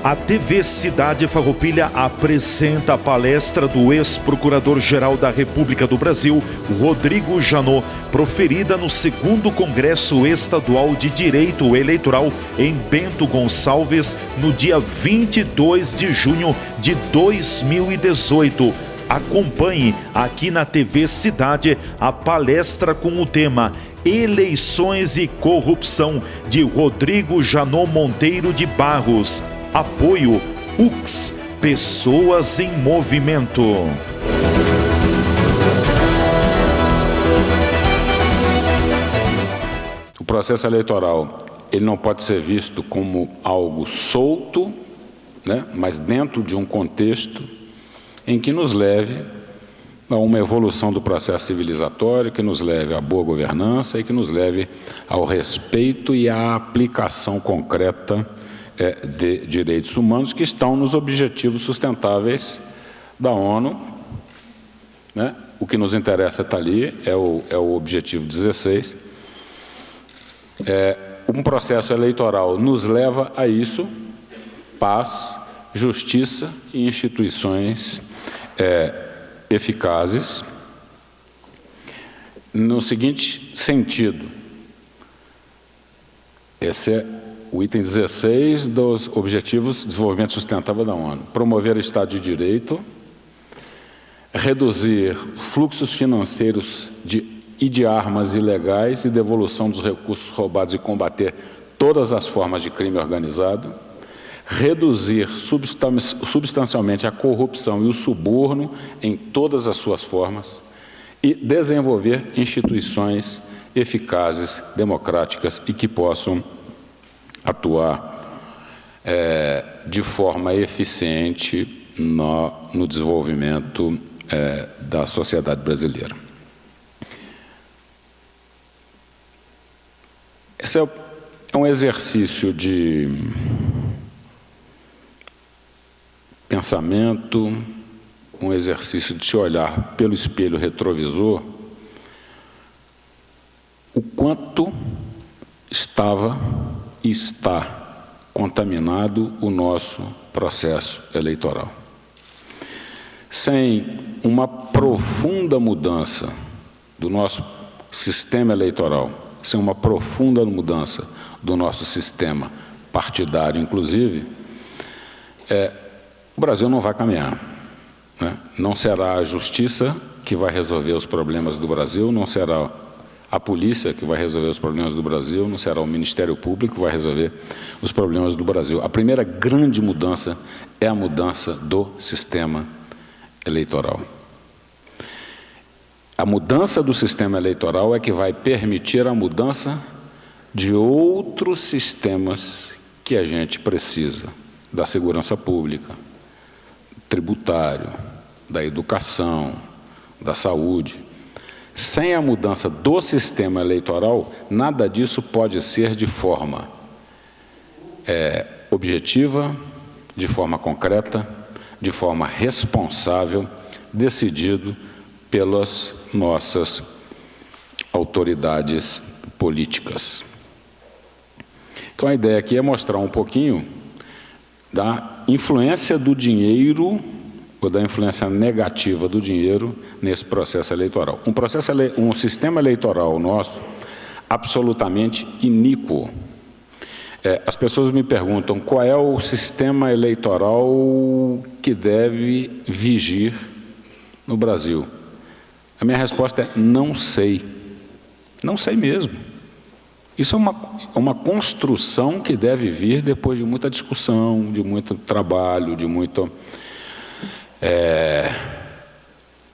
A TV Cidade Farroupilha apresenta a palestra do ex-procurador-geral da República do Brasil, Rodrigo Janot, proferida no 2º Congresso Estadual de Direito Eleitoral em Bento Gonçalves, no dia 22 de junho de 2018. Acompanhe aqui na TV Cidade a palestra com o tema Eleições e Corrupção, de Rodrigo Janot Monteiro de Barros. Apoio UX, Pessoas em Movimento. O processo eleitoral, ele não pode ser visto como algo solto, né, mas dentro de um contexto em que nos leve a uma evolução do processo civilizatório, que nos leve à boa governança e que nos leve ao respeito e à aplicação concreta de direitos humanos que estão nos objetivos sustentáveis da ONU, né? O que nos interessa está ali, é o objetivo 16. Um processo eleitoral nos leva a isso: paz, justiça e instituições eficazes. No seguinte sentido, esse é o item 16 dos Objetivos de Desenvolvimento Sustentável da ONU. Promover o Estado de Direito, reduzir fluxos financeiros de armas ilegais e devolução dos recursos roubados e combater todas as formas de crime organizado, reduzir substancialmente a corrupção e o suborno em todas as suas formas e desenvolver instituições eficazes, democráticas e que possam atuar de forma eficiente no desenvolvimento da sociedade brasileira. Esse é um exercício de pensamento, um exercício de se olhar pelo espelho retrovisor, o quanto estava e está contaminado o nosso processo eleitoral. Sem uma profunda mudança do nosso sistema eleitoral, sem uma profunda mudança do nosso sistema partidário, inclusive, o Brasil não vai caminhar, né? Não será a justiça que vai resolver os problemas do Brasil, não será a polícia que vai resolver os problemas do Brasil, não será o Ministério Público que vai resolver os problemas do Brasil. A primeira grande mudança é a mudança do sistema eleitoral. A mudança do sistema eleitoral é que vai permitir a mudança de outros sistemas que a gente precisa, da segurança pública, tributário, da educação, da saúde. Sem a mudança do sistema eleitoral, nada disso pode ser de forma objetiva, de forma concreta, de forma responsável, decidido pelas nossas autoridades políticas. Então, a ideia aqui é mostrar um pouquinho da influência do dinheiro ou da influência negativa do dinheiro nesse processo eleitoral. Um sistema eleitoral nosso absolutamente iníquo. As pessoas me perguntam qual é o sistema eleitoral que deve vigir no Brasil. A minha resposta é: não sei. Não sei mesmo. Isso é uma construção que deve vir depois de muita discussão, de muito trabalho, de muito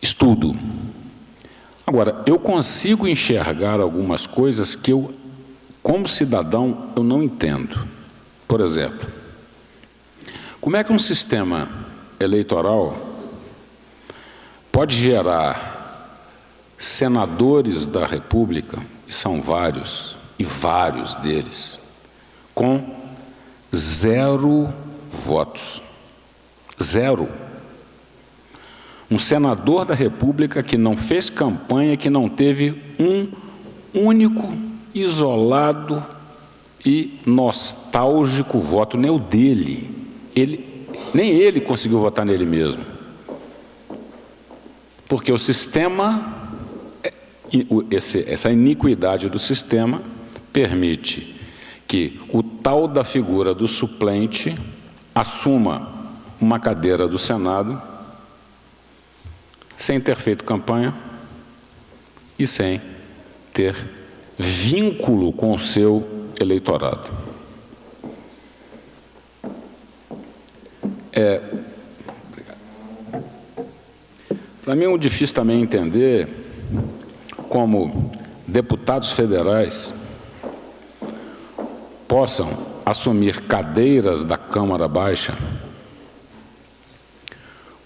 estudo. Agora, eu consigo enxergar algumas coisas que eu, como cidadão, eu não entendo. Por exemplo, como é que um sistema eleitoral pode gerar senadores da República, e são vários, e vários deles, com 0 votos. 0. Um senador da República que não fez campanha, que não teve um único, isolado e nostálgico voto, nem o dele, nem ele conseguiu votar nele mesmo. Porque o sistema, essa iniquidade do sistema permite que o tal da figura do suplente assuma uma cadeira do Senado sem ter feito campanha e sem ter vínculo com o seu eleitorado. Para mim é muito difícil também entender como deputados federais possam assumir cadeiras da Câmara Baixa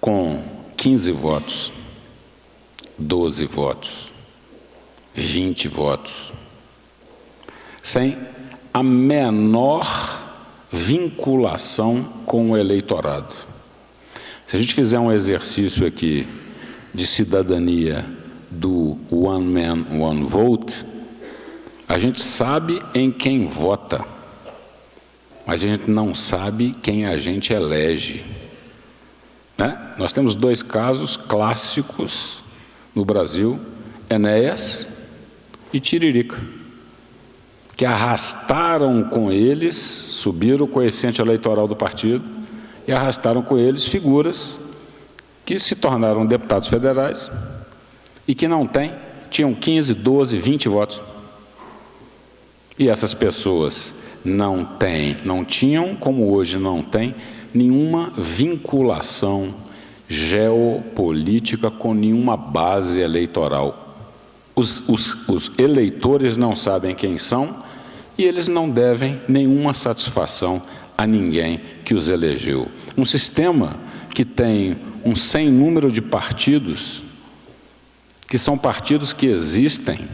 com 15 votos, 12 votos, 20 votos, sem a menor vinculação com o eleitorado. Se a gente fizer um exercício aqui de cidadania do One Man, One Vote, a gente sabe em quem vota, mas a gente não sabe quem a gente elege. Né? Nós temos dois casos clássicos no Brasil, Enéas e Tiririca, que arrastaram com eles, subiram o coeficiente eleitoral do partido e arrastaram com eles figuras que se tornaram deputados federais e que tinham 15, 12, 20 votos. E essas pessoas não tinham, como hoje não têm, nenhuma vinculação geopolítica com nenhuma base eleitoral. Os eleitores não sabem quem são e eles não devem nenhuma satisfação a ninguém que os elegeu. Um sistema que tem um sem número de partidos, que são partidos que existem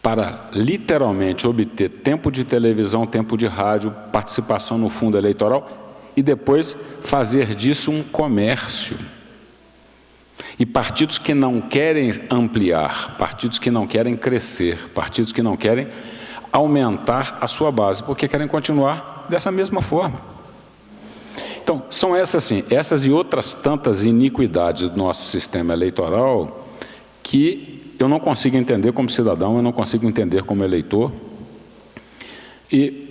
para literalmente obter tempo de televisão, tempo de rádio, participação no fundo eleitoral e depois fazer disso um comércio. E partidos que não querem ampliar, partidos que não querem crescer, partidos que não querem aumentar a sua base, porque querem continuar dessa mesma forma. Então, são essas e outras tantas iniquidades do nosso sistema eleitoral que eu não consigo entender como cidadão, eu não consigo entender como eleitor, e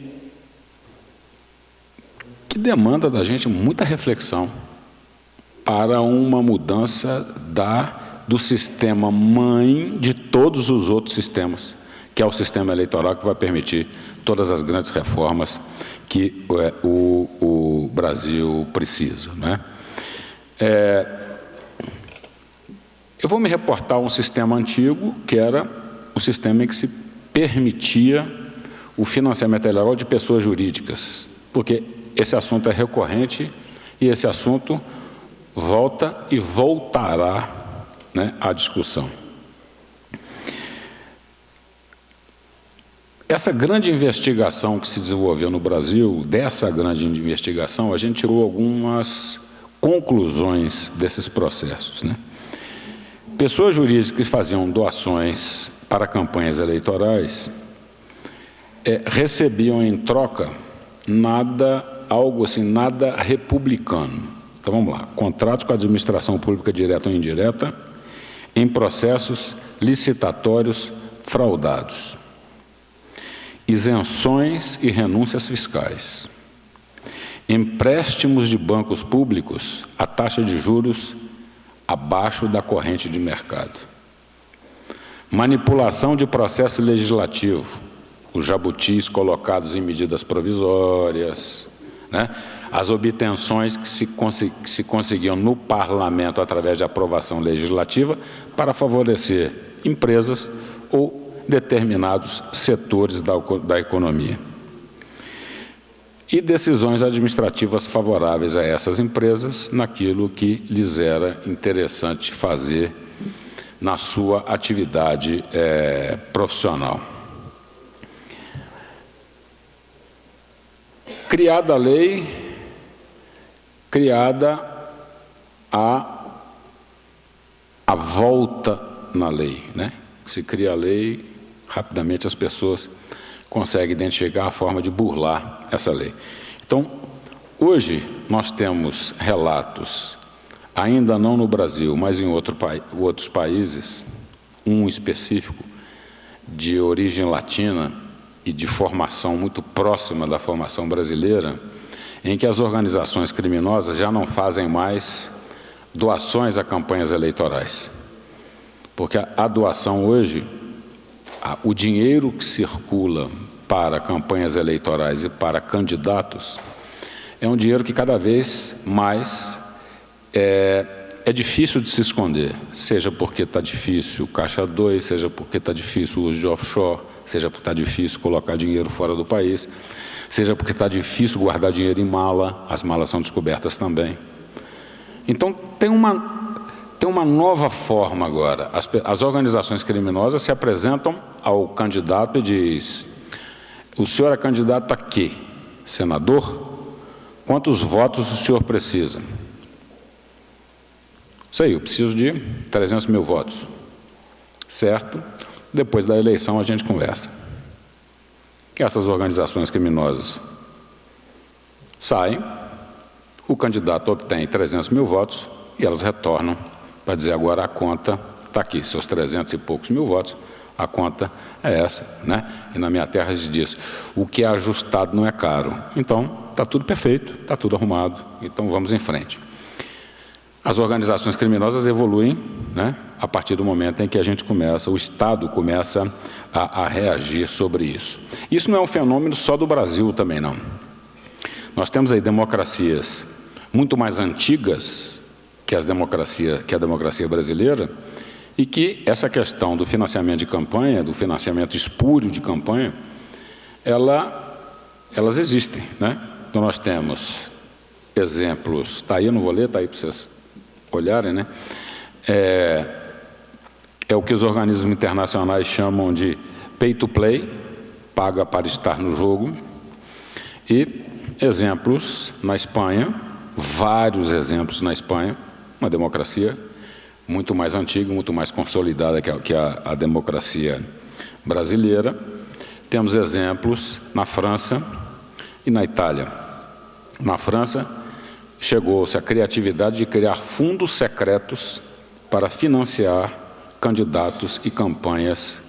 que demanda da gente muita reflexão para uma mudança do sistema mãe de todos os outros sistemas, que é o sistema eleitoral que vai permitir todas as grandes reformas que o Brasil precisa, né? Eu vou me reportar a um sistema antigo, que era um sistema em que se permitia o financiamento eleitoral de pessoas jurídicas, porque esse assunto é recorrente e esse assunto volta e voltará, né, à discussão. Essa grande investigação que se desenvolveu no Brasil, dessa grande investigação, a gente tirou algumas conclusões desses processos, né? Pessoas jurídicas que faziam doações para campanhas eleitorais recebiam em troca algo assim, nada republicano. Então vamos lá, contratos com a administração pública direta ou indireta em processos licitatórios fraudados, isenções e renúncias fiscais, empréstimos de bancos públicos a taxa de juros abaixo da corrente de mercado, manipulação de processo legislativo, os jabutis colocados em medidas provisórias, né? As obtenções que se conseguiam no parlamento através de aprovação legislativa para favorecer empresas ou determinados setores da economia. E decisões administrativas favoráveis a essas empresas naquilo que lhes era interessante fazer na sua atividade profissional. Criada a lei, criada a volta na lei, né? Se cria a lei, rapidamente as pessoas conseguem identificar a forma de burlar essa lei. Então, Hoje, nós temos relatos, ainda não no Brasil, mas em outros países, um específico, de origem latina e de formação muito próxima da formação brasileira, em que as organizações criminosas já não fazem mais doações a campanhas eleitorais. Porque a doação hoje, o dinheiro que circula para campanhas eleitorais e para candidatos, é um dinheiro que cada vez mais é difícil de se esconder, seja porque está difícil o Caixa 2, seja porque está difícil o uso de offshore, seja porque está difícil colocar dinheiro fora do país, seja porque está difícil guardar dinheiro em mala, as malas são descobertas também. Então, tem uma nova forma agora. As organizações criminosas se apresentam ao candidato e diz: o senhor é candidato a quê? Senador? Quantos votos o senhor precisa? Isso aí, eu preciso de 300 mil votos. Certo? Depois da eleição a gente conversa. Essas organizações criminosas saem, o candidato obtém 300 mil votos e elas retornam para dizer: agora a conta está aqui, seus 300 e poucos mil votos, a conta é essa, né? E na minha terra se diz: o que é ajustado não é caro. Então, está tudo perfeito, está tudo arrumado, então vamos em frente. As organizações criminosas evoluem, né, a partir do momento em que o Estado começa a reagir sobre isso. Isso não é um fenômeno só do Brasil também, não. Nós temos aí democracias muito mais antigas que a democracia brasileira, e que essa questão do financiamento de campanha, do financiamento espúrio de campanha, elas existem, né? Então nós temos exemplos, está aí, eu não vou ler, está aí para vocês olharem, né? É o que os organismos internacionais chamam de pay to play, paga para estar no jogo, e exemplos na Espanha, vários exemplos na Espanha, uma democracia muito mais antiga, muito mais consolidada que a democracia brasileira. Temos exemplos na França e na Itália. Na França, chegou-se à criatividade de criar fundos secretos para financiar candidatos e campanhas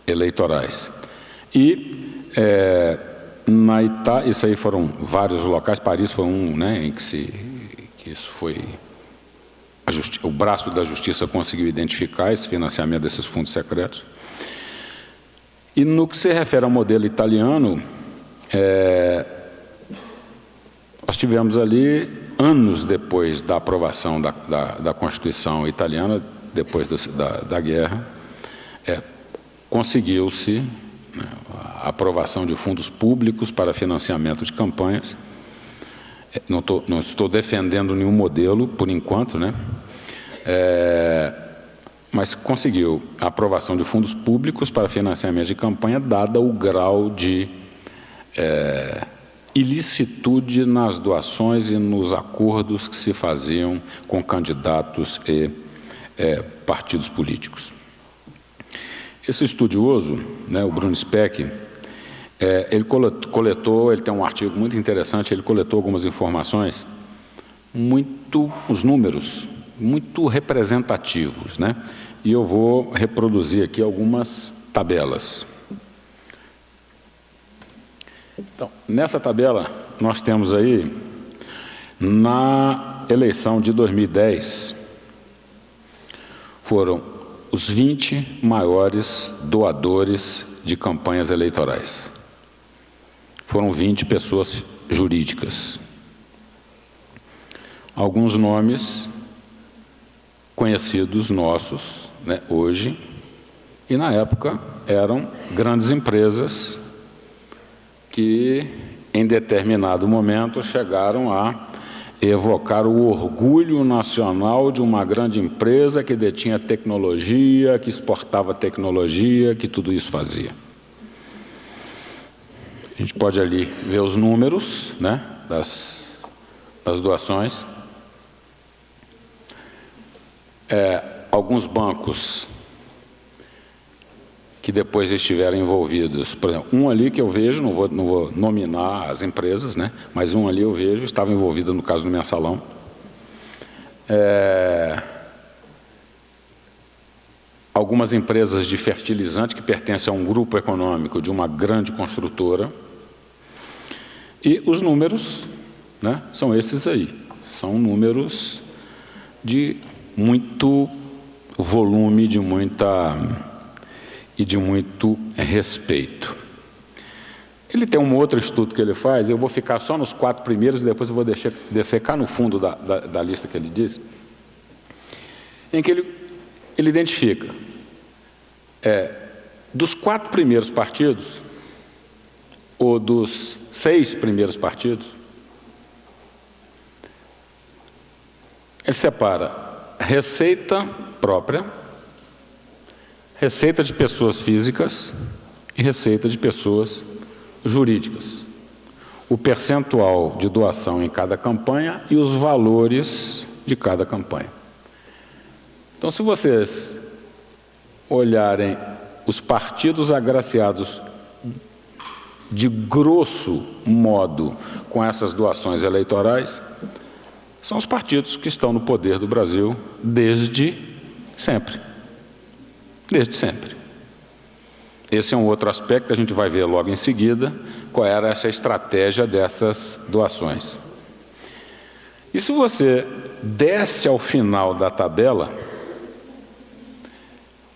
eleitorais. E na Itália, isso aí foram vários locais, Paris foi um, né, em que isso foi... O braço da justiça conseguiu identificar esse financiamento desses fundos secretos. E no que se refere ao modelo italiano, nós tivemos ali, anos depois da aprovação da Constituição italiana, depois da guerra, conseguiu-se, né, a aprovação de fundos públicos para financiamento de campanhas. Não estou defendendo nenhum modelo, por enquanto, né? Mas conseguiu a aprovação de fundos públicos para financiamento de campanha, dada o grau de ilicitude nas doações e nos acordos que se faziam com candidatos e partidos políticos. Esse estudioso, né, o Bruno Speck, ele tem um artigo muito interessante, ele coletou algumas informações, os números, muito representativos, né? E eu vou reproduzir aqui algumas tabelas. Então, nessa tabela, nós temos aí, na eleição de 2010, foram os 20 maiores doadores de campanhas eleitorais. Foram 20 pessoas jurídicas. Alguns nomes conhecidos nossos, né, hoje, e na época eram grandes empresas que, em determinado momento, chegaram a evocar o orgulho nacional de uma grande empresa que detinha tecnologia, que exportava tecnologia, que tudo isso fazia. A gente pode ali ver os números, né, das doações. Alguns bancos que depois estiveram envolvidos. Por exemplo, um ali que eu vejo, não vou nominar as empresas, né? Mas um ali eu vejo, estava envolvido no caso do Mensalão. Algumas empresas de fertilizante que pertencem a um grupo econômico de uma grande construtora. E os números, né, são esses aí. São números de muito volume, de muito respeito. Ele tem um outro estudo que ele faz, eu vou ficar só nos 4 primeiros e depois eu vou descer cá no fundo da lista que ele diz, em que ele identifica dos 4 primeiros partidos, ou dos 6 primeiros partidos, ele separa receita própria, receita de pessoas físicas e receita de pessoas jurídicas. O percentual de doação em cada campanha e os valores de cada campanha. Então, se vocês olharem os partidos agraciados de grosso modo com essas doações eleitorais, são os partidos que estão no poder do Brasil desde sempre. Desde sempre. Esse é um outro aspecto que a gente vai ver logo em seguida, qual era essa estratégia dessas doações. E se você desce ao final da tabela,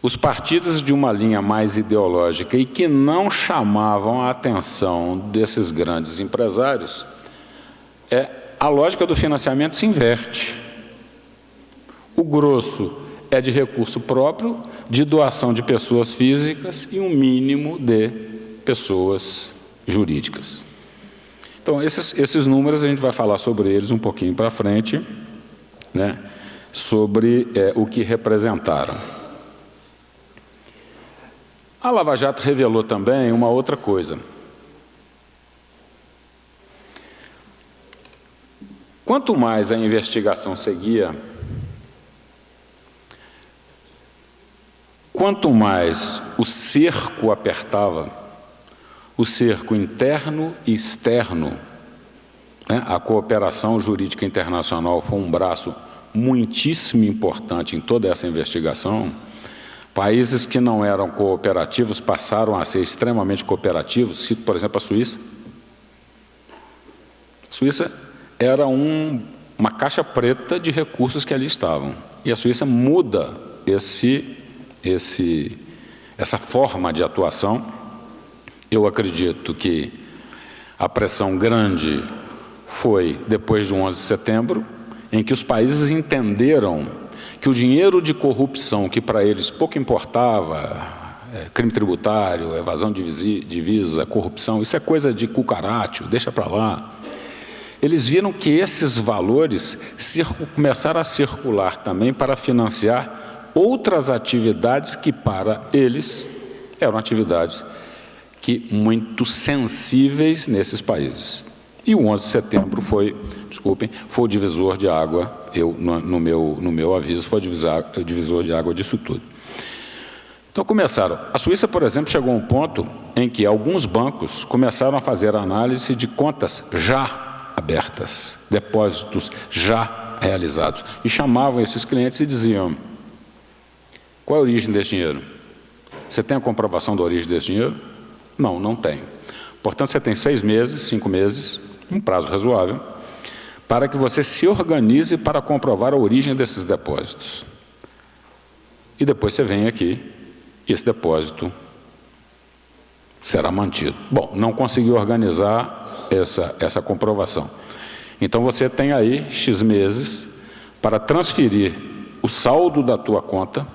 os partidos de uma linha mais ideológica e que não chamavam a atenção desses grandes empresários, a lógica do financiamento se inverte. O grosso é de recurso próprio, de doação de pessoas físicas e um mínimo de pessoas jurídicas. Então, esses números a gente vai falar sobre eles um pouquinho para frente, né, sobre o que representaram. A Lava Jato revelou também uma outra coisa. Quanto mais a investigação seguia, quanto mais o cerco apertava, o cerco interno e externo, né, a cooperação jurídica internacional foi um braço muitíssimo importante em toda essa investigação. Países que não eram cooperativos passaram a ser extremamente cooperativos, cito, por exemplo, a Suíça. A Suíça era uma caixa preta de recursos que ali estavam. E a Suíça muda essa forma de atuação. Eu acredito que a pressão grande foi depois de 11 de setembro, em que os países entenderam que o dinheiro de corrupção, que para eles pouco importava, crime tributário, evasão de divisa, corrupção, isso é coisa de cucarátil, deixa para lá. Eles viram que esses valores começaram a circular também para financiar outras atividades que para eles eram atividades que muito sensíveis nesses países. E o 11 de setembro foi o divisor de água, no meu aviso, foi o divisor de água disso tudo. Então começaram, a Suíça, por exemplo, chegou a um ponto em que alguns bancos começaram a fazer análise de contas já abertas, depósitos já realizados, e chamavam esses clientes e diziam: qual é a origem desse dinheiro? Você tem a comprovação da origem desse dinheiro? Não, não tenho. Portanto, você tem 6 meses, 5 meses, um prazo razoável, para que você se organize para comprovar a origem desses depósitos. E depois você vem aqui e esse depósito será mantido. Bom, não conseguiu organizar essa comprovação. Então você tem aí X meses para transferir o saldo da tua conta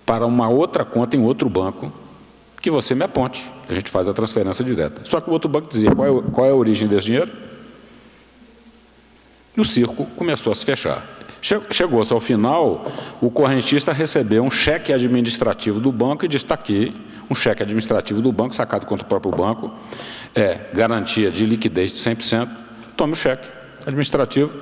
para uma outra conta em outro banco que você me aponte. A gente faz a transferência direta. Só que o outro banco dizia: qual é a origem desse dinheiro? E o circo começou a se fechar. Chegou-se ao final, o correntista recebeu um cheque administrativo do banco e disse: está aqui, um cheque administrativo do banco, sacado contra o próprio banco, garantia de liquidez de 100%, tome o cheque administrativo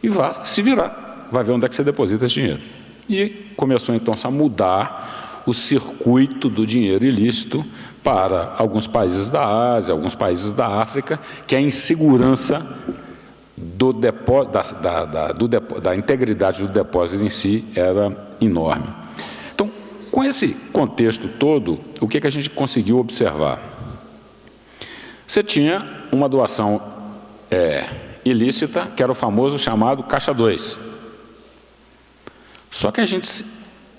e vá se virar, vai ver onde é que você deposita esse dinheiro. E começou então a mudar o circuito do dinheiro ilícito para alguns países da Ásia, alguns países da África, que a insegurança da integridade do depósito em si era enorme. Então, com esse contexto todo, o que a gente conseguiu observar? Você tinha uma doação ilícita, que era o famoso chamado Caixa 2. Só que a gente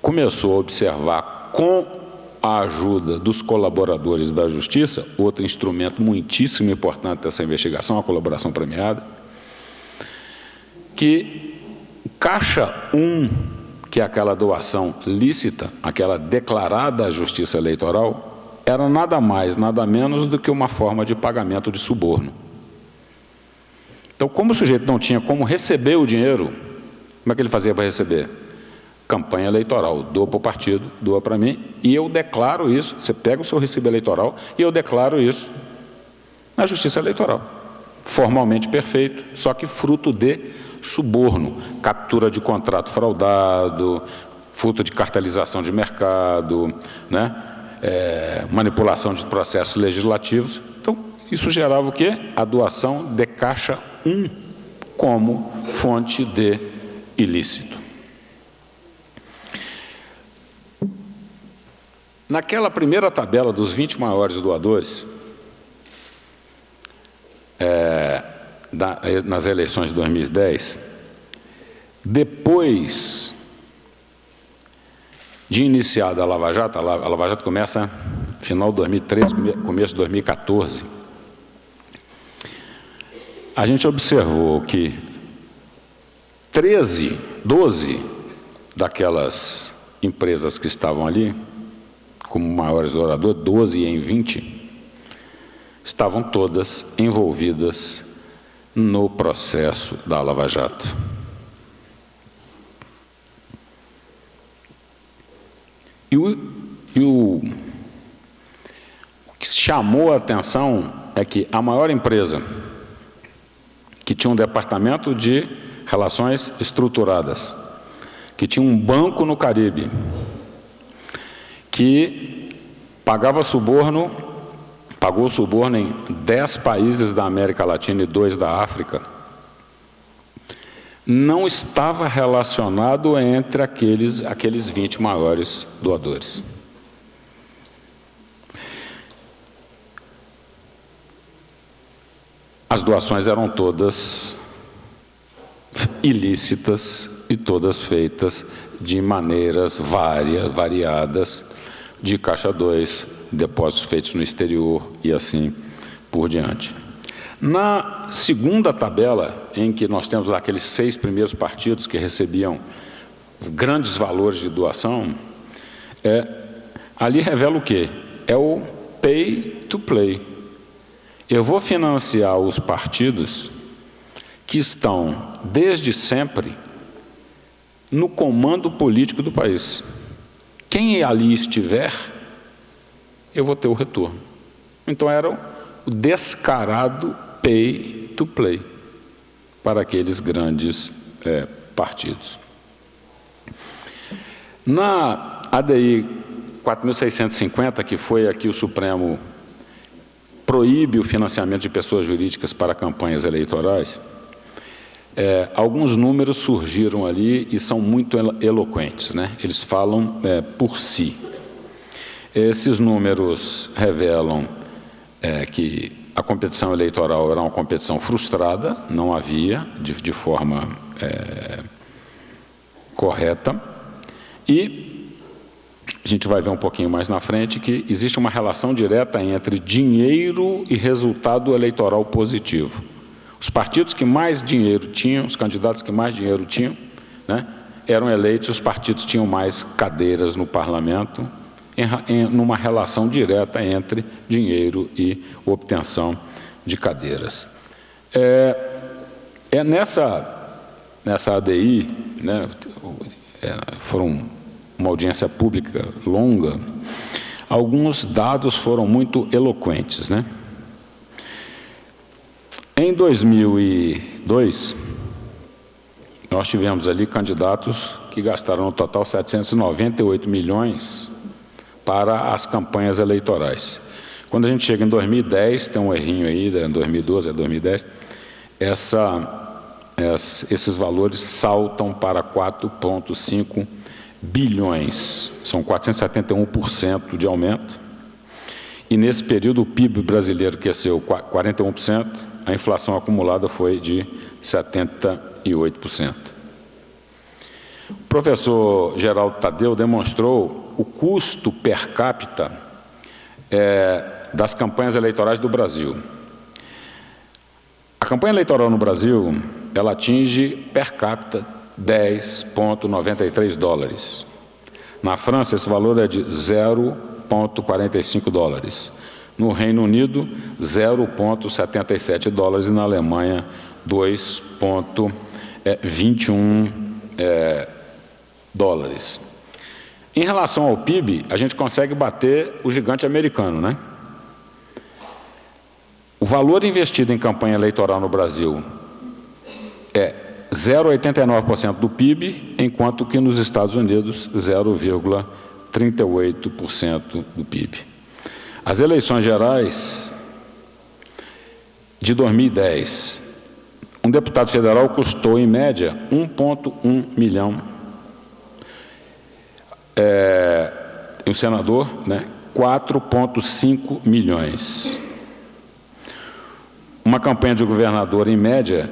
começou a observar, com a ajuda dos colaboradores da Justiça, outro instrumento muitíssimo importante dessa investigação, a colaboração premiada, que Caixa 1, que é aquela doação lícita, aquela declarada à Justiça Eleitoral, era nada mais, nada menos do que uma forma de pagamento de suborno. Então, como o sujeito não tinha como receber o dinheiro, como é que ele fazia para receber? Campanha eleitoral, doa para o partido, doa para mim, e eu declaro isso, você pega o seu recibo eleitoral, e eu declaro isso na Justiça Eleitoral. Formalmente perfeito, só que fruto de suborno, captura de contrato fraudado, fruto de cartelização de mercado, né? Manipulação de processos legislativos. Então, isso gerava o quê? A doação de Caixa 1 como fonte de ilícito. Naquela primeira tabela dos 20 maiores doadores, nas eleições de 2010, depois de iniciada a Lava Jato começa final de 2013, começo de 2014, a gente observou que 12 daquelas empresas que estavam ali, como maiores doadores, 12 em 20, estavam todas envolvidas no processo da Lava Jato. E o que chamou a atenção é que a maior empresa, que tinha um departamento de relações estruturadas, que tinha um banco no Caribe, que pagou suborno em 10 países da América Latina e 2 da África, não estava relacionado entre aqueles 20 maiores doadores. As doações eram todas ilícitas e todas feitas de maneiras variadas, de Caixa 2, depósitos feitos no exterior e assim por diante. Na segunda tabela, em que nós temos aqueles 6 primeiros partidos que recebiam grandes valores de doação, ali revela o quê? É o pay to play. Eu vou financiar os partidos que estão, desde sempre, no comando político do país. Quem ali estiver, eu vou ter o retorno. Então, era o descarado pay to play para aqueles grandes partidos. Na ADI 4.650, que foi aqui o Supremo proíbe o financiamento de pessoas jurídicas para campanhas eleitorais, alguns números surgiram ali e são muito eloquentes, né? Eles falam por si. Esses números revelam que a competição eleitoral era uma competição frustrada, não havia de forma correta, e a gente vai ver um pouquinho mais na frente que existe uma relação direta entre dinheiro e resultado eleitoral positivo. Os partidos que mais dinheiro tinham, os candidatos que mais dinheiro tinham, né, eram eleitos, os partidos tinham mais cadeiras no parlamento, numa relação direta entre dinheiro e obtenção de cadeiras. Nessa ADI, né, foram uma audiência pública longa, alguns dados foram muito eloquentes, né? Em 2002, nós tivemos ali candidatos que gastaram no total 798 milhões para as campanhas eleitorais. Quando a gente chega em 2010, tem um errinho aí, em 2012 a 2010, esses valores saltam para 4,5 bilhões, são 471% de aumento, e nesse período o PIB brasileiro cresceu 41%, a inflação acumulada foi de 78%. O professor Geraldo Tadeu demonstrou o custo per capita das campanhas eleitorais do Brasil. A campanha eleitoral no Brasil, ela atinge per capita 10,93 dólares. Na França, esse valor é de 0,45 dólares. No Reino Unido, 0,77 dólares. E na Alemanha, 2,21 dólares. Em relação ao PIB, a gente consegue bater o gigante americano, né? O valor investido em campanha eleitoral no Brasil é 0,89% do PIB, enquanto que nos Estados Unidos, 0,38% do PIB. As eleições gerais de 2010, um deputado federal custou, em média, 1,1 milhão. E o senador, 4,5 milhões. Uma campanha de governador, em média,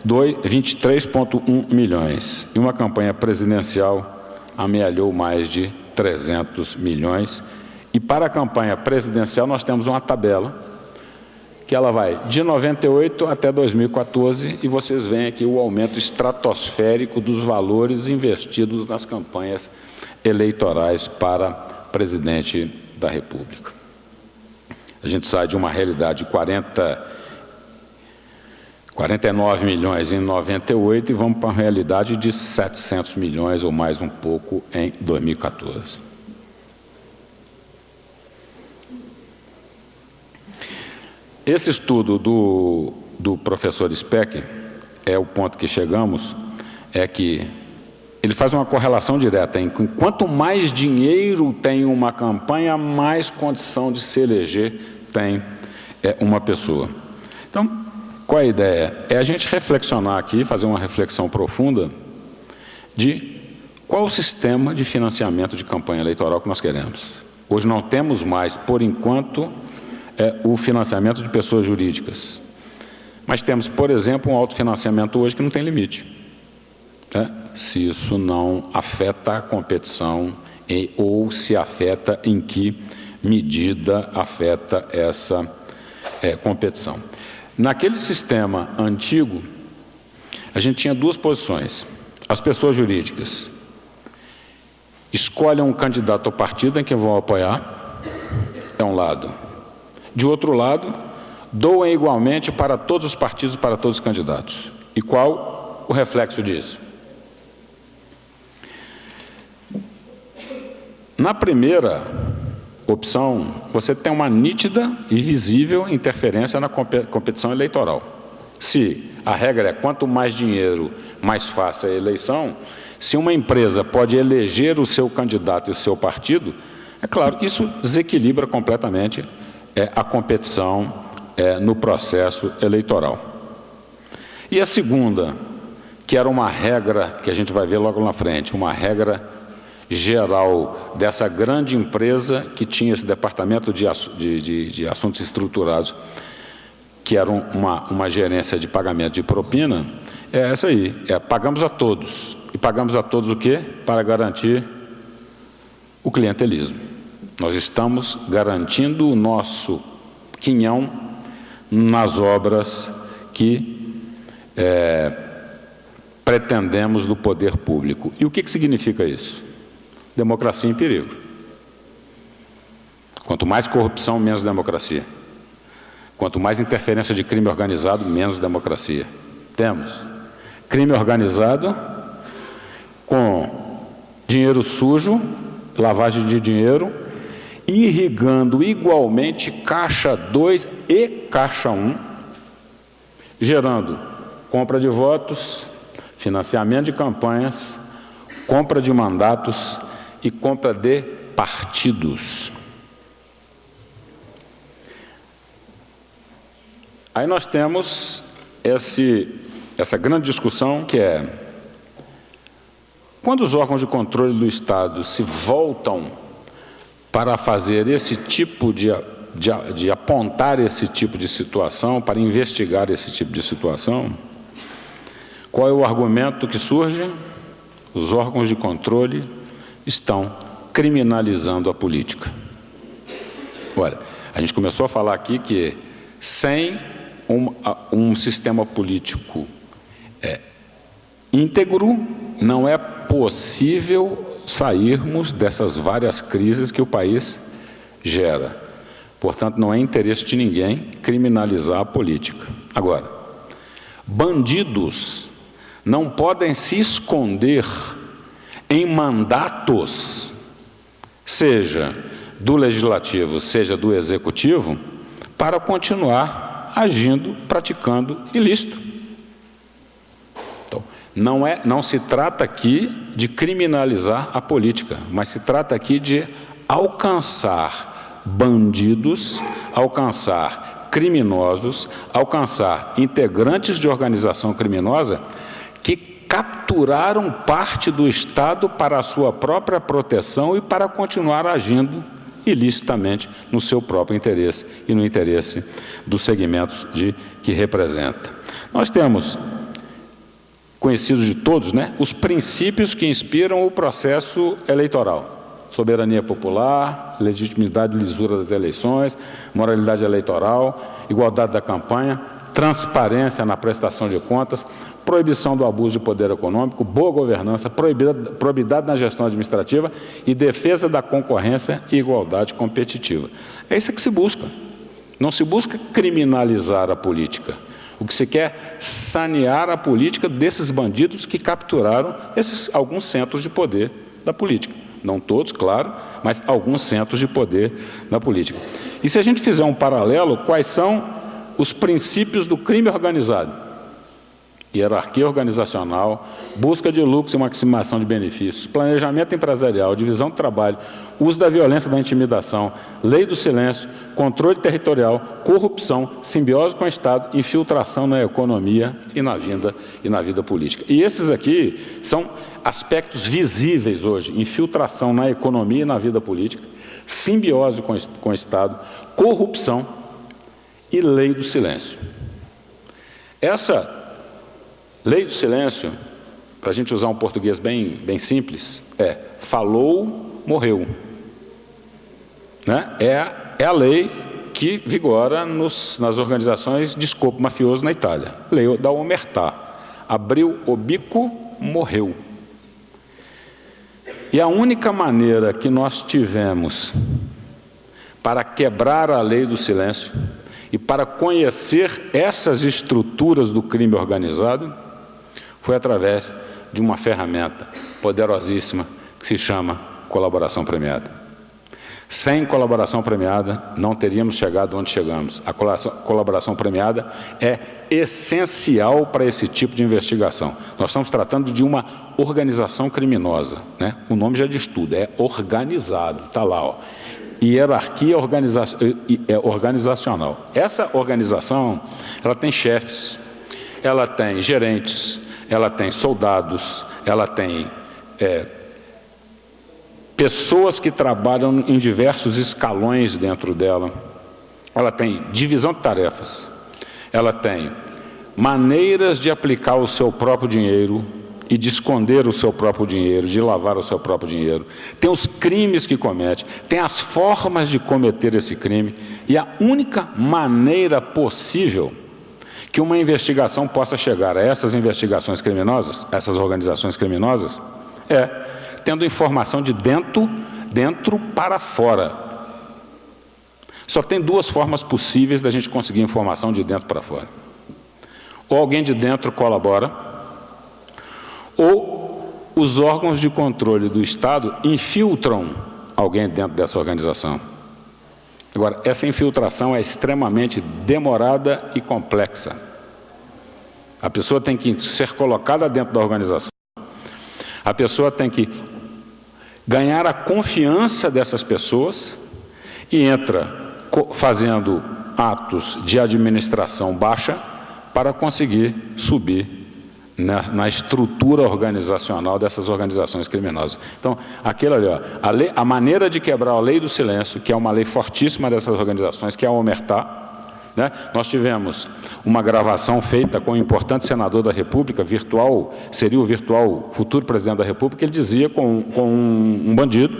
23,1 milhões. E uma campanha presidencial amealhou mais de 300 milhões. E para a campanha presidencial nós temos uma tabela que ela vai de 98 até 2014 e vocês veem aqui o aumento estratosférico dos valores investidos nas campanhas eleitorais para presidente da República. A gente sai de uma realidade de 49 milhões em 98 e vamos para uma realidade de 700 milhões ou mais um pouco em 2014. Esse estudo do professor Speck, o ponto que chegamos, é que ele faz uma correlação direta em que quanto mais dinheiro tem uma campanha, mais condição de se eleger tem uma pessoa. Então, qual é a ideia? É a gente reflexionar aqui, fazer uma reflexão profunda de qual o sistema de financiamento de campanha eleitoral que nós queremos. Hoje não temos mais, por enquanto, o financiamento de pessoas jurídicas. Mas temos, por exemplo, um autofinanciamento hoje que não tem limite. Se isso não afeta a competição ou se afeta em que medida afeta essa competição. Naquele sistema antigo, a gente tinha duas posições. As pessoas jurídicas escolhem um candidato ao partido em que vão apoiar, é um lado. De outro lado, doam igualmente para todos os partidos, para todos os candidatos. E qual o reflexo disso? Na primeira opção, você tem uma nítida e visível interferência na competição eleitoral. Se a regra é quanto mais dinheiro, mais fácil a eleição, se uma empresa pode eleger o seu candidato e o seu partido, é claro que isso desequilibra completamente a competição no processo eleitoral. E a segunda, que era uma regra que a gente vai ver logo na frente, uma regra geral dessa grande empresa que tinha esse departamento de assuntos estruturados, que era uma gerência de pagamento de propina, é essa aí, pagamos a todos. E pagamos a todos o quê? Para garantir o clientelismo. Nós estamos garantindo o nosso quinhão nas obras que pretendemos do poder público. E o que significa isso? Democracia em perigo. Quanto mais corrupção, menos democracia. Quanto mais interferência de crime organizado, menos democracia. Temos crime organizado com dinheiro sujo, lavagem de dinheiro, irrigando igualmente Caixa 2 e Caixa 1, gerando compra de votos, financiamento de campanhas, compra de mandatos e compra de partidos. Aí nós temos essa grande discussão que é: quando os órgãos de controle do Estado se voltam para fazer esse tipo de apontar esse tipo de situação, para investigar esse tipo de situação, qual é o argumento que surge? Os órgãos de controle estão criminalizando a política. Olha, a gente começou a falar aqui que sem um sistema político íntegro, não é possível sairmos dessas várias crises que o país gera. Portanto, não é interesse de ninguém criminalizar a política. Agora, bandidos não podem se esconder em mandatos, seja do Legislativo, seja do Executivo, para continuar agindo, praticando ilícito. Então, não se trata aqui de criminalizar a política, mas se trata aqui de alcançar bandidos, alcançar criminosos, alcançar integrantes de organização criminosa que capturaram parte do Estado para a sua própria proteção e para continuar agindo ilicitamente no seu próprio interesse e no interesse dos segmentos que representa. Nós temos, conhecidos de todos, os princípios que inspiram o processo eleitoral: soberania popular, legitimidade e lisura das eleições, moralidade eleitoral, igualdade da campanha, transparência na prestação de contas, proibição do abuso de poder econômico, boa governança, probidade na gestão administrativa e defesa da concorrência e igualdade competitiva. É isso que se busca. Não se busca criminalizar a política. O que se quer é sanear a política desses bandidos que capturaram alguns centros de poder da política. Não todos, claro, mas alguns centros de poder da política. E se a gente fizer um paralelo, quais são os princípios do crime organizado? Hierarquia organizacional, busca de lucros e maximização de benefícios, planejamento empresarial, divisão do trabalho, uso da violência e da intimidação, lei do silêncio, controle territorial, corrupção, simbiose com o Estado, infiltração na economia e na vida política. E esses aqui são aspectos visíveis hoje: infiltração na economia e na vida política, simbiose com o Estado, corrupção e lei do silêncio. Essa lei do silêncio, para a gente usar um português bem simples, falou, morreu. É a lei que vigora nas organizações de escopo mafioso na Itália. Lei da omertà. Abriu o bico, morreu. E a única maneira que nós tivemos para quebrar a lei do silêncio e para conhecer essas estruturas do crime organizado foi através de uma ferramenta poderosíssima que se chama colaboração premiada. Sem colaboração premiada, não teríamos chegado onde chegamos. A colaboração premiada é essencial para esse tipo de investigação. Nós estamos tratando de uma organização criminosa, O nome já diz tudo, é organizado, está lá, hierarquia organizacional. Essa organização, ela tem chefes, ela tem gerentes, ela tem soldados, ela tem pessoas que trabalham em diversos escalões dentro dela, ela tem divisão de tarefas, ela tem maneiras de aplicar o seu próprio dinheiro e de esconder o seu próprio dinheiro, de lavar o seu próprio dinheiro, tem os crimes que comete, tem as formas de cometer esse crime, e a única maneira possível que uma investigação possa chegar a essas investigações criminosas, essas organizações criminosas, tendo informação de dentro para fora. Só tem duas formas possíveis da gente conseguir informação de dentro para fora. Ou alguém de dentro colabora, ou os órgãos de controle do Estado infiltram alguém dentro dessa organização. Agora, essa infiltração é extremamente demorada e complexa. A pessoa tem que ser colocada dentro da organização. A pessoa tem que ganhar a confiança dessas pessoas e entra fazendo atos de administração baixa para conseguir subir na estrutura organizacional dessas organizações criminosas. Então, aquilo ali, ó, a maneira de quebrar a lei do silêncio, que é uma lei fortíssima dessas organizações, que é a Omertá, né? Nós tivemos uma gravação feita com o importante senador da República, virtual, seria o virtual futuro presidente da República, ele dizia com um bandido,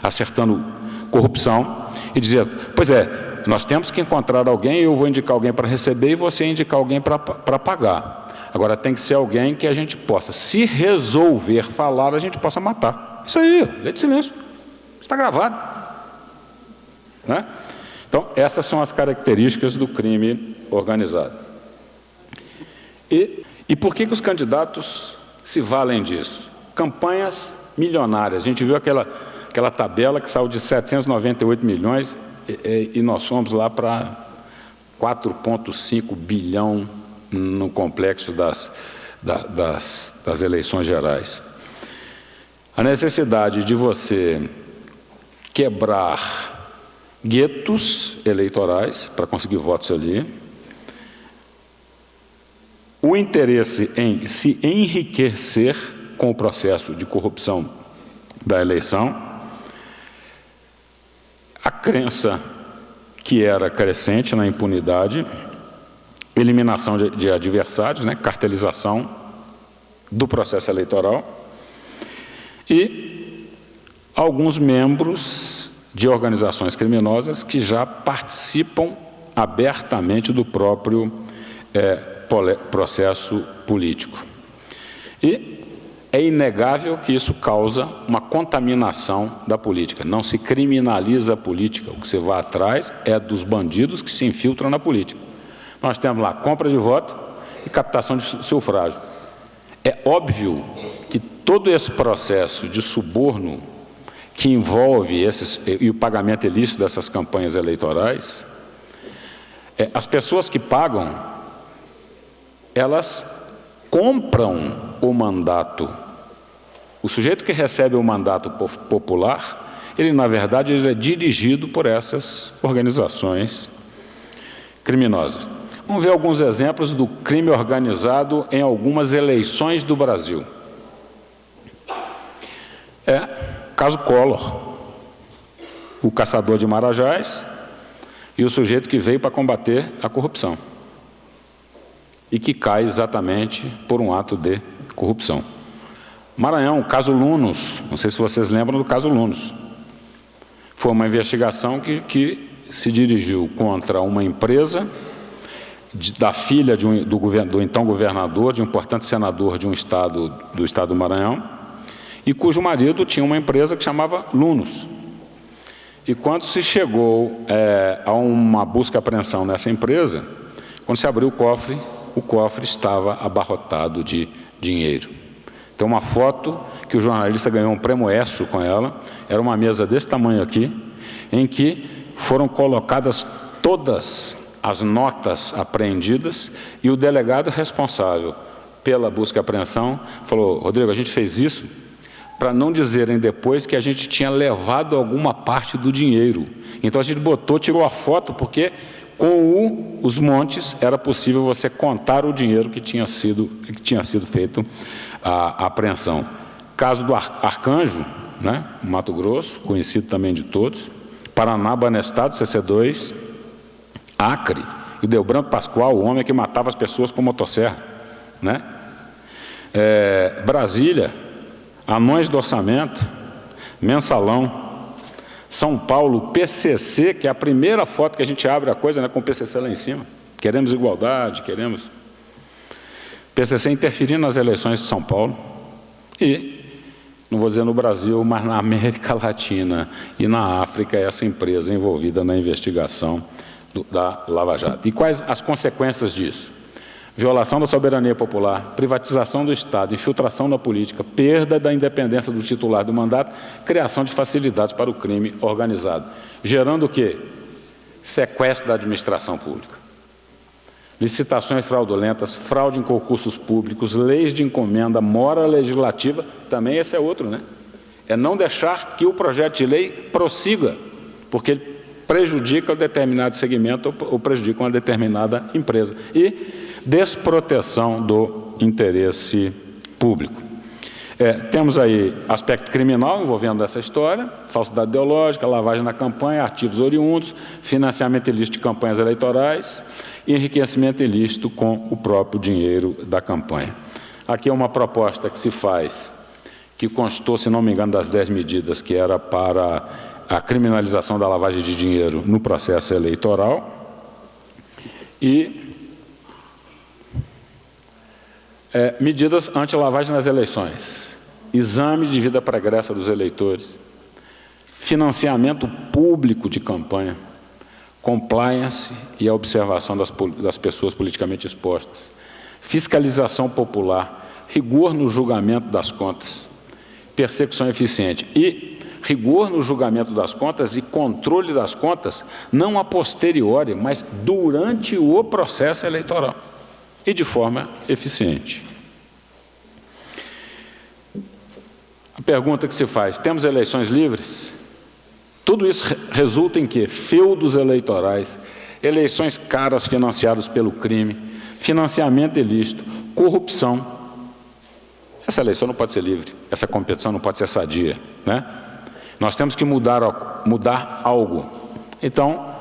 acertando corrupção, e dizia, pois é, nós temos que encontrar alguém, eu vou indicar alguém para receber e você indicar alguém para pagar. Agora, tem que ser alguém que a gente possa, se resolver falar, a gente possa matar. Isso aí, lei de silêncio. Está gravado. Né? Então, essas são as características do crime organizado. E por que os candidatos se valem disso? Campanhas milionárias. A gente viu aquela tabela que saiu de 798 milhões e nós fomos lá para 4,5 bilhão no complexo das eleições gerais. A necessidade de você quebrar guetos eleitorais para conseguir votos ali, o interesse em se enriquecer com o processo de corrupção da eleição, a crença que era crescente na impunidade, eliminação de adversários, né, cartelização do processo eleitoral e alguns membros de organizações criminosas que já participam abertamente do próprio processo político. E é inegável que isso causa uma contaminação da política. Não se criminaliza a política, o que você vai atrás é dos bandidos que se infiltram na política. Nós temos lá compra de voto e captação de sufrágio. É óbvio que todo esse processo de suborno que envolve e o pagamento ilícito dessas campanhas eleitorais, as pessoas que pagam, elas compram o mandato. O sujeito que recebe o mandato popular, ele, na verdade, ele é dirigido por essas organizações criminosas. Vamos ver alguns exemplos do crime organizado em algumas eleições do Brasil. Caso Collor, o caçador de Marajás e o sujeito que veio para combater a corrupção e que cai exatamente por um ato de corrupção. Maranhão, o caso Lunos, não sei se vocês lembram do caso Lunos. Foi uma investigação que se dirigiu contra uma empresa da filha do então governador, de um importante senador de do estado do Maranhão, e cujo marido tinha uma empresa que chamava Lunos. E quando se chegou a uma busca e apreensão nessa empresa, quando se abriu o cofre estava abarrotado de dinheiro. Tem uma foto que o jornalista ganhou um prêmio ESSO com ela, era uma mesa desse tamanho aqui, em que foram colocadas todas as notas apreendidas e o delegado responsável pela busca e apreensão falou: Rodrigo, a gente fez isso para não dizerem depois que a gente tinha levado alguma parte do dinheiro. Então a gente tirou a foto, porque com os montes era possível você contar o dinheiro que tinha sido feito a apreensão. Caso do Arcanjo, né, Mato Grosso, conhecido também de todos, Paraná, Banestado, CC2, Acre, e o Delbrando Pascoal, o homem que matava as pessoas com motosserra, né? Brasília, Anões do Orçamento, Mensalão, São Paulo, PCC, que é a primeira foto que a gente abre a coisa, né, com o PCC lá em cima. Queremos igualdade, queremos... PCC interferindo nas eleições de São Paulo e, não vou dizer no Brasil, mas na América Latina e na África, essa empresa envolvida na investigação da Lava Jato. E quais as consequências disso? Violação da soberania popular, privatização do Estado, infiltração da política, perda da independência do titular do mandato, criação de facilidades para o crime organizado. Gerando o quê? Sequestro da administração pública. Licitações fraudulentas, fraude em concursos públicos, leis de encomenda, mora legislativa, também esse é outro, né? é não deixar que o projeto de lei prossiga, porque ele prejudica um determinado segmento ou prejudica uma determinada empresa. E desproteção do interesse público. Temos aí aspecto criminal envolvendo essa história, falsidade ideológica, lavagem na campanha, ativos oriundos, financiamento ilícito de campanhas eleitorais e enriquecimento ilícito com o próprio dinheiro da campanha. Aqui é uma proposta que se faz, que constou, se não me engano, das 10 medidas, que era para a criminalização da lavagem de dinheiro no processo eleitoral e medidas anti-lavagem nas eleições, exame de vida pregressa dos eleitores, financiamento público de campanha, compliance e a observação das pessoas politicamente expostas, fiscalização popular, rigor no julgamento das contas, persecução eficiente e rigor no julgamento das contas e controle das contas, não a posteriori, mas durante o processo eleitoral e de forma eficiente. A pergunta que se faz: temos eleições livres? Tudo isso resulta em quê? Feudos eleitorais, eleições caras financiadas pelo crime, financiamento ilícito, corrupção. Essa eleição não pode ser livre, essa competição não pode ser sadia, né? Nós temos que mudar algo. Então,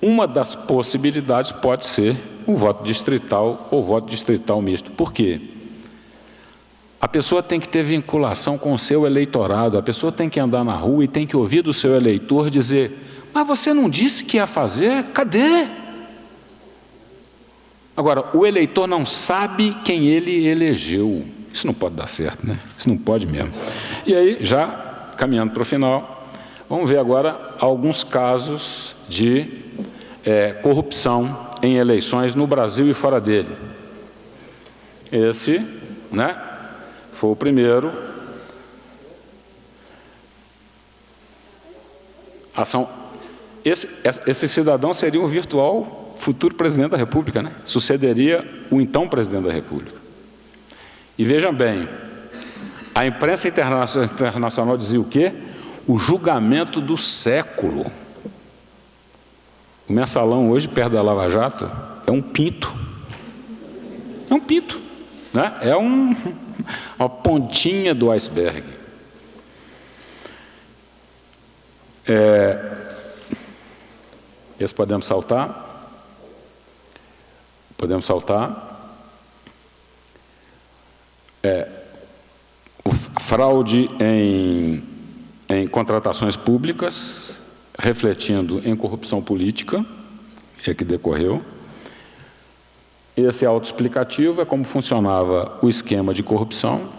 uma das possibilidades pode ser o voto distrital ou voto distrital misto. Por quê? A pessoa tem que ter vinculação com o seu eleitorado, a pessoa tem que andar na rua e tem que ouvir do seu eleitor dizer: mas você não disse que ia fazer? Cadê? Agora, o eleitor não sabe quem ele elegeu. Isso não pode dar certo, né? Isso não pode mesmo. E aí, já caminhando para o final, vamos ver agora alguns casos de corrupção em eleições no Brasil e fora dele. Esse, né, foi o primeiro. Esse cidadão seria um virtual futuro presidente da República, né? Sucederia o então presidente da República. E vejam bem, a imprensa internacional dizia o quê? O julgamento do século. O mensalão hoje, perto da Lava Jato, é um pinto. É um pinto, né? É uma pontinha do iceberg. Esse podemos saltar. Podemos saltar. Fraude em contratações públicas, refletindo em corrupção política, que decorreu. Esse autoexplicativo é como funcionava o esquema de corrupção,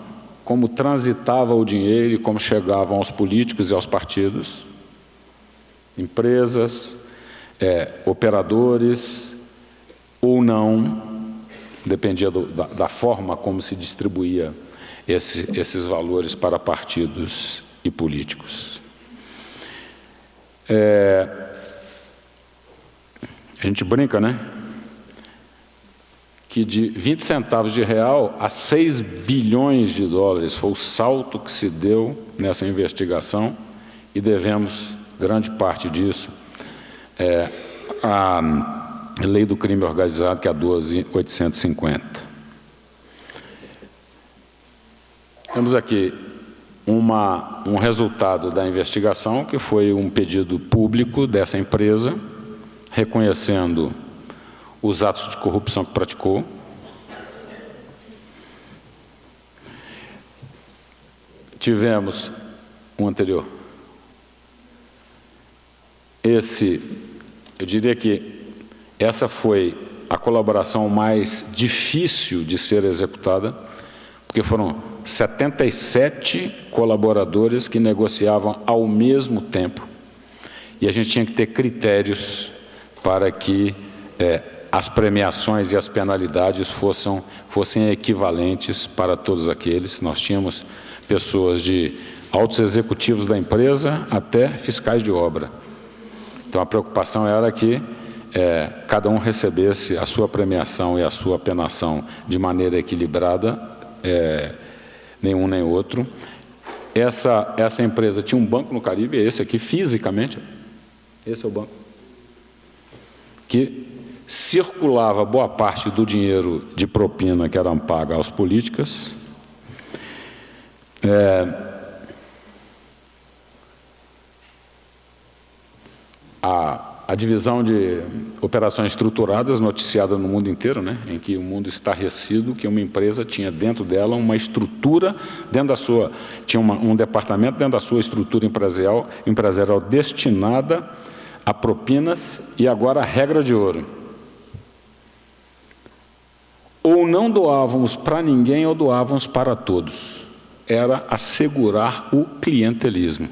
como transitava o dinheiro e como chegavam aos políticos e aos partidos, empresas, operadores ou não, dependia da forma como se distribuía esses valores para partidos e políticos. A gente brinca, né? Que de 20 centavos de real a 6 bilhões de dólares foi o salto que se deu nessa investigação e devemos grande parte disso à Lei do Crime Organizado, que é a 12.850. Temos aqui um resultado da investigação, que foi um pedido público dessa empresa, reconhecendo os atos de corrupção que praticou. Tivemos um anterior. Eu diria que essa foi a colaboração mais difícil de ser executada, porque foram 77 colaboradores que negociavam ao mesmo tempo. E a gente tinha que ter critérios para que as premiações e as penalidades fossem equivalentes para todos aqueles. Nós tínhamos pessoas de altos executivos da empresa até fiscais de obra. Então, a preocupação era que cada um recebesse a sua premiação e a sua penação de maneira equilibrada, nenhum nem outro. essa empresa tinha um banco no Caribe, esse aqui, fisicamente, esse é o banco, que circulava boa parte do dinheiro de propina que eram paga aos políticos. A divisão de operações estruturadas, noticiada no mundo inteiro, né, em que o mundo estarrecido, que uma empresa tinha dentro dela uma estrutura, dentro da sua, tinha um departamento dentro da sua estrutura empresarial destinada a propinas, e agora a regra de ouro. Ou não doávamos para ninguém ou doávamos para todos. Era assegurar o clientelismo.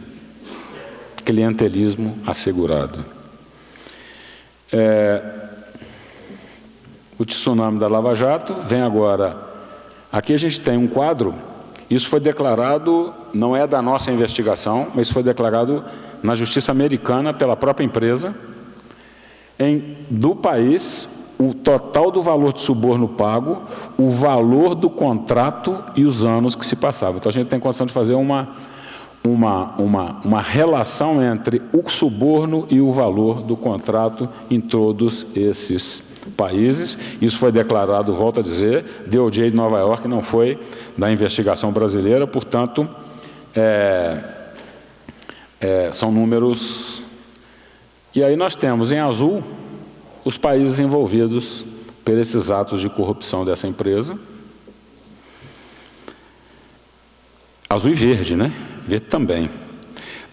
Clientelismo assegurado. O tsunami da Lava Jato vem agora. Aqui a gente tem um quadro, isso foi declarado, não é da nossa investigação, mas foi declarado na justiça americana pela própria empresa, do país, o total do valor de suborno pago, o valor do contrato e os anos que se passavam. Então a gente tem condição de fazer uma relação entre o suborno e o valor do contrato em todos esses países. Isso foi declarado, volto a dizer, DOJ de Nova York, não foi da investigação brasileira, portanto, são números. E aí nós temos em azul os países envolvidos por esses atos de corrupção dessa empresa. Azul e verde, né? Verde também.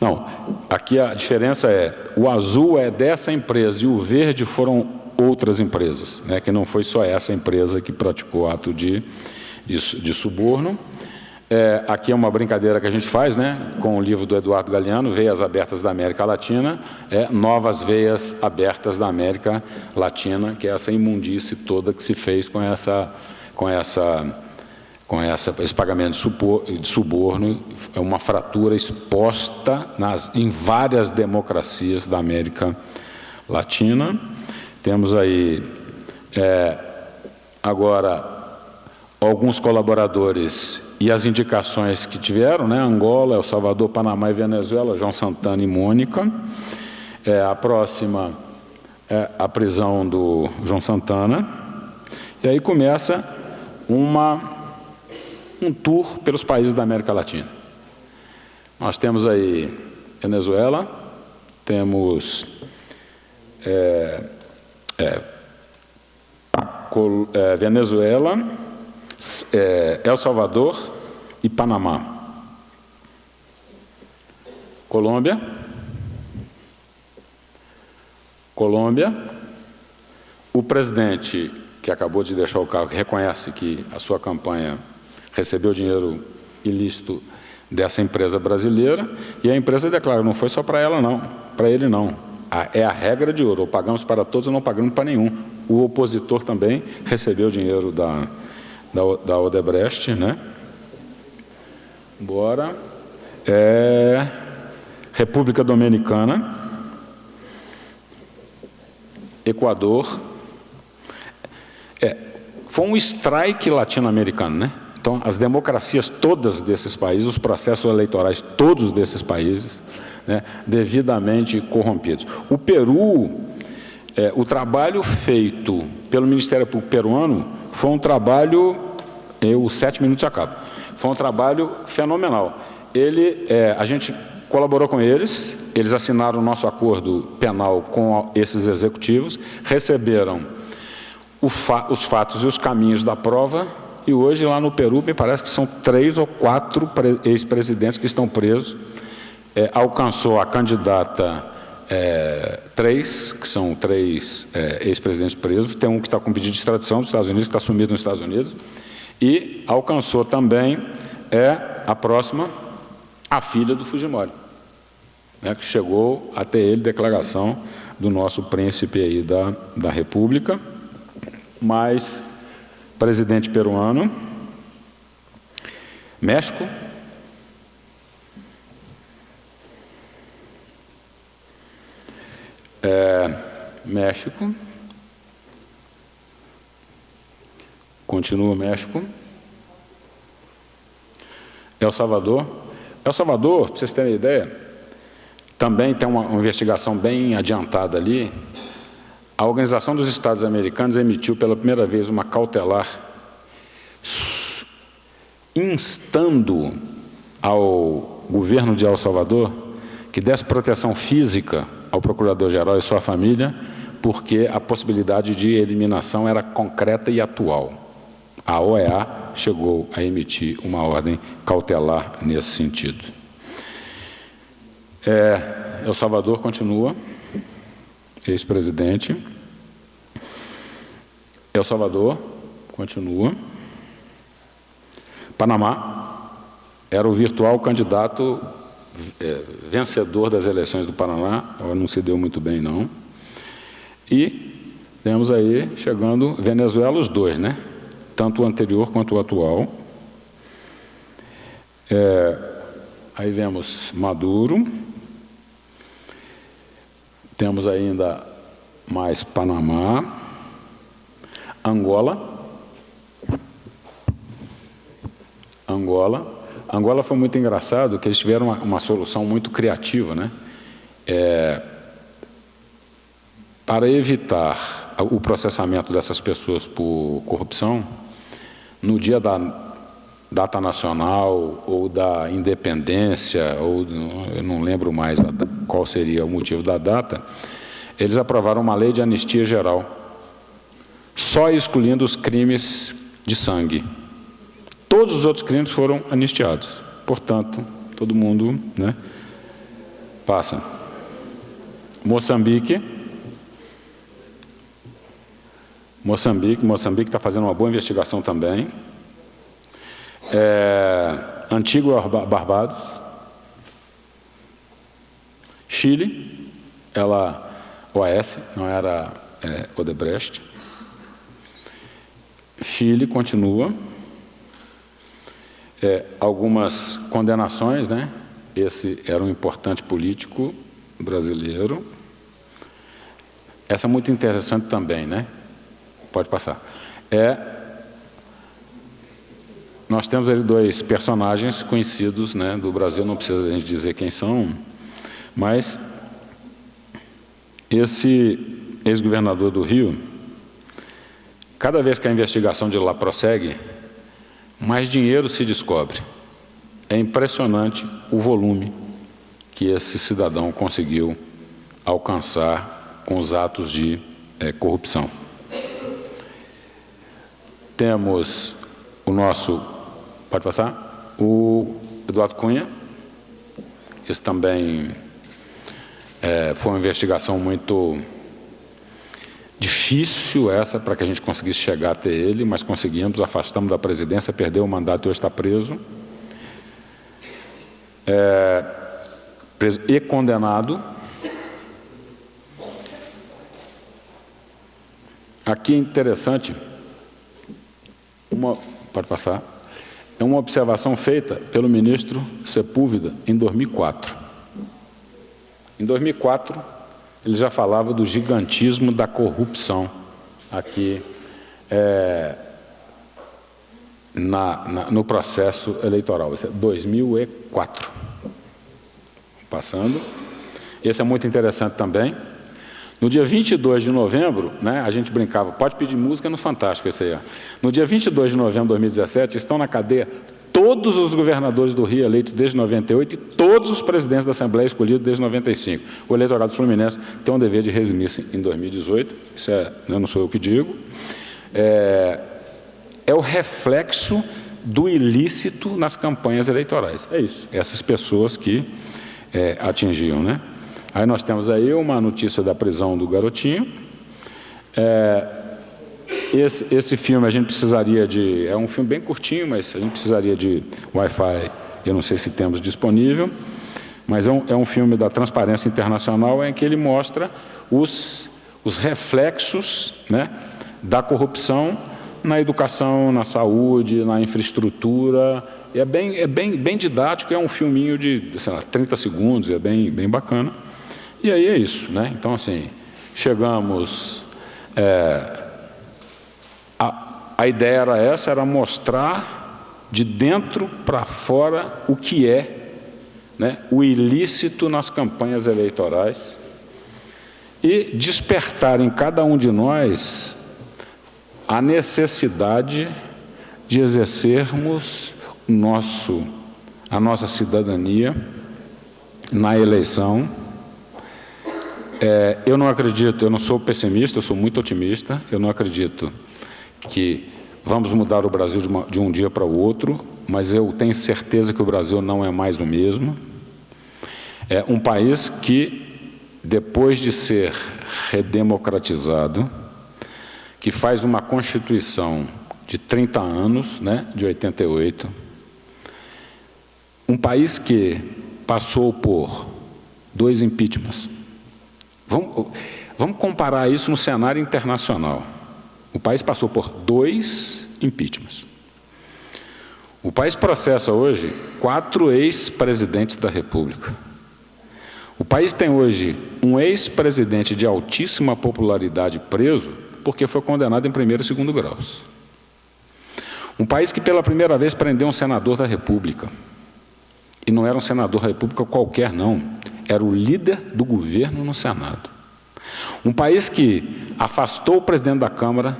Não, aqui a diferença o azul é dessa empresa e o verde foram outras empresas, né? Que não foi só essa empresa que praticou ato de suborno. Aqui é uma brincadeira que a gente faz, né? Com o livro do Eduardo Galeano, Veias Abertas da América Latina, Novas Veias Abertas da América Latina, que é essa imundície toda que se fez com esse pagamento de suborno. É uma fratura exposta em várias democracias da América Latina. Temos aí, agora, alguns colaboradores e as indicações que tiveram, né? Angola, El Salvador, Panamá e Venezuela, João Santana e Mônica. A próxima é a prisão do João Santana. E aí começa um tour pelos países da América Latina. Nós temos aí Venezuela, temos Venezuela, El Salvador e Panamá. Colômbia. O presidente, que acabou de deixar o cargo, reconhece que a sua campanha recebeu dinheiro ilícito dessa empresa brasileira, e a empresa declara, não foi só para ela não, para ele não. É a regra de ouro, ou pagamos para todos ou não pagamos para nenhum. O opositor também recebeu dinheiro da Odebrecht, né? Bora. República Dominicana, Equador. Foi um strike latino-americano, né? Então, as democracias todas desses países, os processos eleitorais todos desses países, né, devidamente corrompidos. O Peru, o trabalho feito pelo Ministério Público peruano foi um trabalho, 7 minutos acaba, foi um trabalho fenomenal. A gente colaborou com eles assinaram o nosso acordo penal com esses executivos, receberam os fatos e os caminhos da prova, e hoje lá no Peru me parece que são 3 ou 4 ex-presidentes que estão presos. Alcançou a candidata 3, que são 3 ex-presidentes presos, tem um que está com pedido de extradição dos Estados Unidos, que está sumido nos Estados Unidos, e alcançou também a próxima, a filha do Fujimori, né, que chegou até ele, declaração do nosso príncipe aí da República, mais presidente peruano. México. México. Continua México. El Salvador. El Salvador, para vocês terem ideia, também tem uma investigação bem adiantada ali. A Organização dos Estados Americanos emitiu pela primeira vez uma cautelar instando ao governo de El Salvador que desse proteção física ao procurador-geral e sua família, porque a possibilidade de eliminação era concreta e atual. A OEA chegou a emitir uma ordem cautelar nesse sentido. El Salvador continua, ex-presidente. El Salvador continua. Panamá era o virtual candidato vencedor das eleições do Paraná, não se deu muito bem, não. E temos aí, chegando, Venezuela, os dois, né? Tanto o anterior quanto o atual. Aí vemos Maduro. Temos ainda mais Panamá. Angola. Angola foi muito engraçado, que eles tiveram uma solução muito criativa, né? Para evitar o processamento dessas pessoas por corrupção, no dia da data nacional ou da independência, ou eu não lembro mais qual seria o motivo da data, eles aprovaram uma lei de anistia geral, só excluindo os crimes de sangue. Todos os outros crimes foram anistiados. Portanto, todo mundo, né, passa. Moçambique está fazendo uma boa investigação também. Antigua e Barbados. Chile, ela OAS, não era Odebrecht. Chile continua. Algumas condenações, né? Esse era um importante político brasileiro. Essa é muito interessante também, né? Pode passar. Nós temos ali dois personagens conhecidos, né, do Brasil, não precisa a gente dizer quem são, mas esse ex-governador do Rio, cada vez que a investigação de lá prossegue, mais dinheiro se descobre. É impressionante o volume que esse cidadão conseguiu alcançar com os atos de corrupção. Temos o nosso, pode passar, o Eduardo Cunha. Esse também foi uma investigação muito difícil essa, para que a gente conseguisse chegar até ele, mas conseguimos, afastamos da presidência, perdeu o mandato e hoje está preso. Preso e condenado. Aqui é interessante, pode passar, é uma observação feita pelo ministro Sepúlveda em 2004. Em 2004, ele já falava do gigantismo da corrupção aqui no processo eleitoral. Isso é 2004. Passando. Esse é muito interessante também. No dia 22 de novembro, né, a gente brincava, pode pedir música no Fantástico esse aí. No dia 22 de novembro de 2017, estão na cadeia todos os governadores do Rio eleitos desde 98 e todos os presidentes da Assembleia escolhidos desde 95. O eleitorado fluminense tem um dever de resumir-se em 2018, isso não sou eu que digo. É o reflexo do ilícito nas campanhas eleitorais. É isso, essas pessoas que atingiam, né? Aí nós temos aí uma notícia da prisão do garotinho. Esse filme a gente precisaria de... É um filme bem curtinho, mas a gente precisaria de Wi-Fi, eu não sei se temos disponível, mas é um filme da Transparência Internacional em que ele mostra os reflexos, né, da corrupção na educação, na saúde, na infraestrutura. É bem didático, é um filminho de, sei lá, 30 segundos, é bem bacana. E aí é isso, né? Então, assim, chegamos... A ideia era essa, era mostrar de dentro para fora o que é né, o ilícito nas campanhas eleitorais e despertar em cada um de nós a necessidade de exercermos a nossa cidadania na eleição. Eu não acredito, eu não sou pessimista, eu sou muito otimista, eu não acredito que vamos mudar o Brasil de um dia para o outro, mas eu tenho certeza que o Brasil não é mais o mesmo. É um país que, depois de ser redemocratizado, que faz uma Constituição de 30 anos, né, de 88, um país que passou por 2 impeachments. Vamos comparar isso no cenário internacional. O país passou por 2 impeachments. O país processa hoje 4 ex-presidentes da República. O país tem hoje um ex-presidente de altíssima popularidade preso porque foi condenado em 1º e 2º graus. Um país que pela primeira vez prendeu um senador da República. E não era um senador da República qualquer, não. Era o líder do governo no Senado. Um país que afastou o presidente da Câmara,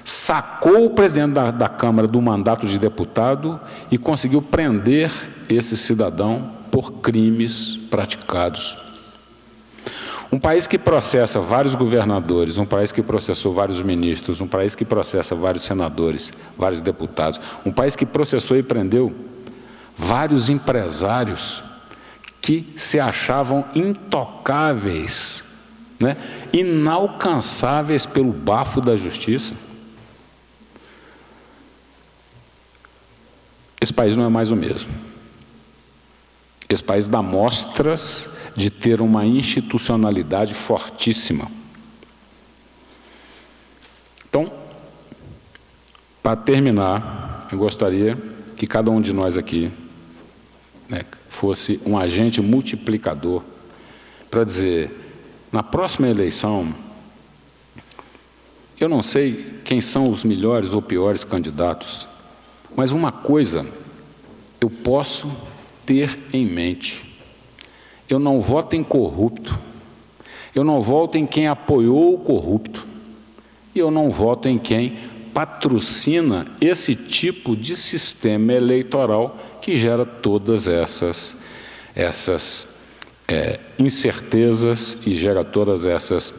sacou o presidente da Câmara do mandato de deputado e conseguiu prender esse cidadão por crimes praticados. Um país que processa vários governadores, um país que processou vários ministros, um país que processa vários senadores, vários deputados, um país que processou e prendeu vários empresários que se achavam intocáveis, né, inalcançáveis pelo bafo da justiça. Esse país não é mais o mesmo. Esse país dá mostras de ter uma institucionalidade fortíssima. Então, para terminar, eu gostaria que cada um de nós aqui, né, fosse um agente multiplicador para dizer, na próxima eleição, eu não sei quem são os melhores ou piores candidatos, mas uma coisa eu posso ter em mente: eu não voto em corrupto, eu não voto em quem apoiou o corrupto, e eu não voto em quem patrocina esse tipo de sistema eleitoral que gera todas essas incertezas e gera todas essas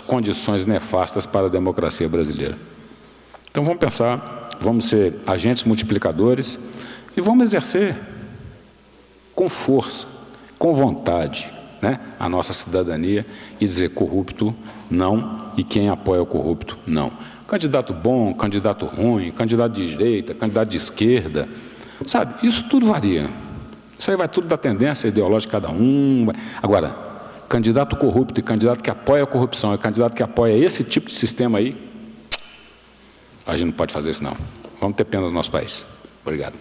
condições nefastas para a democracia brasileira. Então vamos pensar, vamos ser agentes multiplicadores e vamos exercer com força, com vontade, né, a nossa cidadania e dizer corrupto não e quem apoia o corrupto não. Candidato bom, candidato ruim, candidato de direita, candidato de esquerda, sabe, isso tudo varia. Isso aí vai tudo da tendência ideológica de cada um. Agora, candidato corrupto e candidato que apoia a corrupção e candidato que apoia esse tipo de sistema aí, a gente não pode fazer isso não. Vamos ter pena do nosso país. Obrigado.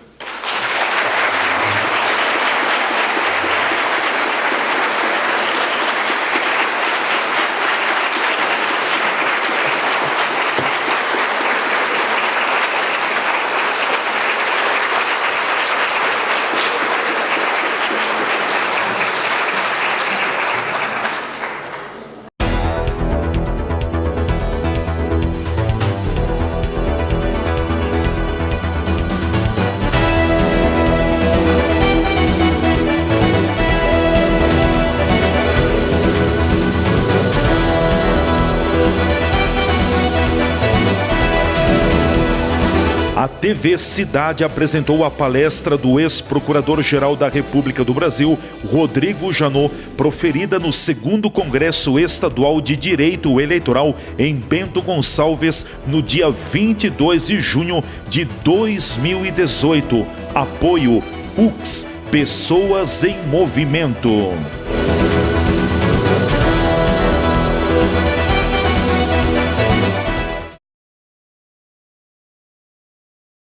A TV Cidade apresentou a palestra do ex-procurador-geral da República do Brasil, Rodrigo Janot, proferida no 2º Congresso Estadual de Direito Eleitoral em Bento Gonçalves, no dia 22 de junho de 2018. Apoio UX, Pessoas em Movimento.